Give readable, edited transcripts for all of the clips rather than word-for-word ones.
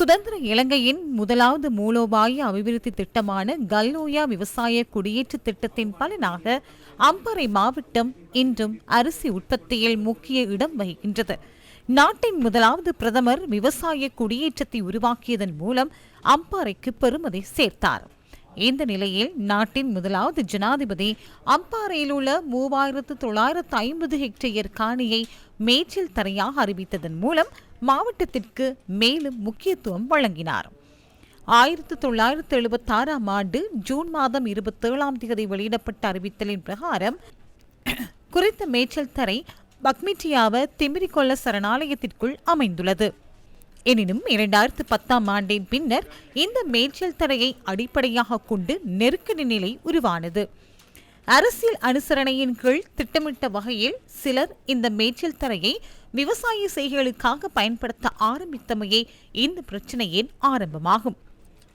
சுதந்திர இலங்கையின் முதலாவது மூலோபாய அபிவிருத்தி திட்டமான கல்நோயா விவசாய குடியேற்ற திட்டத்தின் பலனாக அம்பாறை மாவட்டம் இன்றும் அரிசி உற்பத்தியில் முக்கிய இடம் வகிக்கின்றது. நாட்டின் முதலாவது பிரதமர் விவசாய குடியேற்றத்தை உருவாக்கியதன் மூலம் அம்பாறைக்கு பெருமதி சேர்த்தார். இந்த நிலையில் நாட்டின் முதலாவது ஜனாதிபதி அம்பாறையில் உள்ள 3950 ஹெக்டேயர் காணியை மேய்ச்சல் தரையாக அறிவித்ததன் மூலம் மாவட்டத்திற்கு மேலும் முக்கியத்துவம் வழங்கினார். 1976ஆம் ஆண்டு ஜூன் மாதம் 27ஆம் தேதி வெளியிடப்பட்ட அறிவித்தலின் பிரகாரம் குறித்த மேய்ச்சல் தரை பக்மிட்டியாவ திமிரிகொள்ள சரணாலயத்திற்குள் அமைந்துள்ளது. எனினும் 2010ஆம் ஆண்டின் பின்னர் இந்த மேய்ச்சல் தரையை அடிப்படையாக கொண்டு நெருக்கடி நிலை உருவானது. அரசியல் அனுசரணையின் கீழ் திட்டமிட்ட வகையில் சிலர் இந்த மேய்ச்சல் தரையை விவசாய செய்கைகளுக்காக பயன்படுத்த ஆரம்பித்தமையே இந்த பிரச்சினையின் ஆரம்பமாகும்.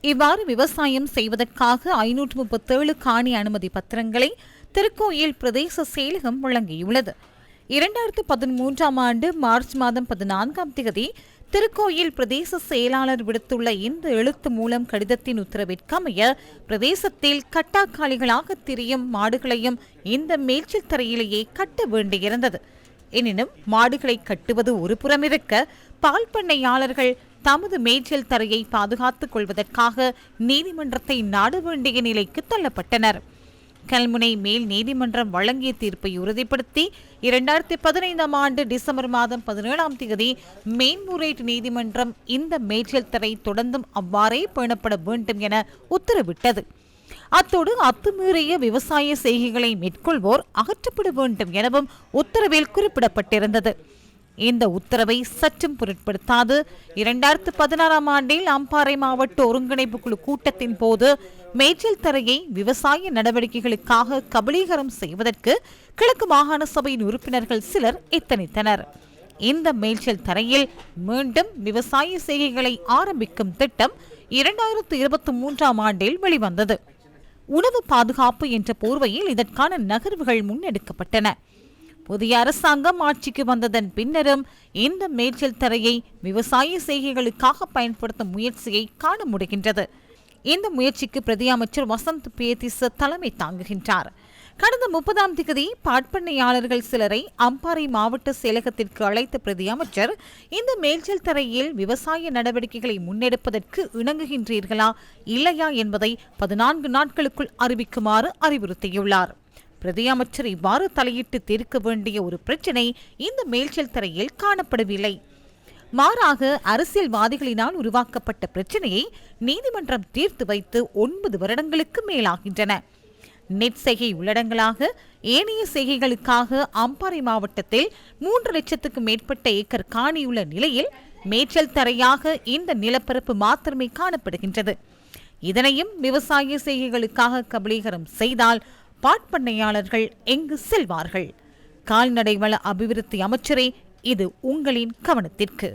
இவ்வாறு விவசாயம் செய்வதற்காக 537 காணி அனுமதி பத்திரங்களை திருக்கோயில் பிரதேச செயலகம் வழங்கியுள்ளது. 2013ஆம் ஆண்டு மார்ச் மாதம் 14ஆம் தேதி திருக்கோயில் பிரதேச செயலாளர் விடுத்துள்ள இந்த எழுத்து மூலம் கடிதத்தின் உத்தரவிற்கமைய பிரதேசத்தில் கட்டாக்காளிகளாக திரியும் மாடுகளையும் இந்த மேய்ச்சல் தரையிலேயே கட்ட வேண்டியிருந்தது. எனினும் மாடுகளை கட்டுவது ஒரு புறமிருக்க, பால் பண்ணையாளர்கள் தமது மேய்ச்சல் தரையை பாதுகாத்துக் கொள்வதற்காக நீதிமன்றத்தை நாட வேண்டிய நிலைக்கு தள்ளப்பட்டனர். கல்முனை மேல் நீதிமன்றம் வழங்கிய தீர்ப்பை உறுதிப்படுத்தி 2015ஆம் ஆண்டு டிசம்பர் மாதம் 17ஆம் தேதி மேன்முறையீட்டு நீதிமன்றம் இந்த மேய்ச்சல் தரை தொடர்ந்தும் அவ்வாறே பேணப்பட வேண்டும் என உத்தரவிட்டது. அத்தோடு அத்துமீறிய விவசாய செய்கைகளை மேற்கொள்வோர் அகற்றப்பட வேண்டும் எனவும் உத்தரவில் குறிப்பிடப்பட்டிருந்தது. இந்த உத்தரவை சற்றும் பொருட்படுத்தாது 2016ஆம் ஆண்டில் அம்பாறை மாவட்ட ஒருங்கிணைப்பு குழு கூட்டத்தின் போது மேய்ச்சல் தரையை விவசாய நடவடிக்கைகளுக்காக கபலீகரம் செய்வதற்கு கிழக்கு மாகாண சபையின் உறுப்பினர்கள் சிலர் எத்தனித்தனர். இந்த மேய்ச்சல் தரையில் மீண்டும் விவசாய செய்கைகளை ஆரம்பிக்கும் திட்டம் 2023ஆம் ஆண்டில் வெளிவந்தது. உணவு பாதுகாப்பு என்ற போர்வையில் இதற்கான நகர்வுகள் முன்னெடுக்கப்பட்டன. புதிய அரசாங்கம் ஆட்சிக்கு வந்ததன் பின்னரும் இந்த மேய்ச்சல் தரையை விவசாய செய்கைகளுக்காக பயன்படுத்தும் முயற்சியை காண முடிகின்றது. இந்த முயற்சிக்கு பிரதி அமைச்சர் வசந்த் பேதிச தலைமை தாங்குகின்றார். கடந்த 30ஆம் தேதி பாட்பண்ணையாளர்கள் சிலரை அம்பாறை மாவட்ட செயலகத்திற்கு அழைத்த பிரதி அமைச்சர் இந்த மேய்ச்சல் தரையில் விவசாய நடவடிக்கைகளை முன்னெடுப்பதற்கு இணங்குகின்றீர்களா இல்லையா என்பதை 14 நாட்களுக்குள் அறிவிக்குமாறு அறிவுறுத்தியுள்ளார். பிரதி அமைச்சர் இவ்வாறு தலையிட்டு தீர்க்க வேண்டிய ஒரு பிரச்சினை இந்த மேய்ச்சல் தரையில் காணப்படவில்லை. மாறாக அரசியல்வாதிகளினால் உருவாக்கப்பட்ட பிரச்சினையை நீதிமன்றம் தீர்த்து வைத்து 9 வருடங்களுக்கு மேலாகின்றன. நெட் செய்கை உள்ளடங்களாக ஏனைய செய்கைகளுக்காக அம்பாறை மாவட்டத்தில் 3 லட்சத்துக்கு மேற்பட்ட ஏக்கர் காணியுள்ள நிலையில் மேய்ச்சல் தரையாக இந்த நிலப்பரப்பு மாத்திரமே காணப்படுகின்றது. இதனையும் விவசாய செய்கைகளுக்காக கபலீகரம் செய்தால் பாட்பண்ணையாளர்கள் எங்கு செல்வார்கள்? கால்நடை வள அபிவிருத்தி அமைச்சரே, இது உங்களின் கவனத்திற்கு.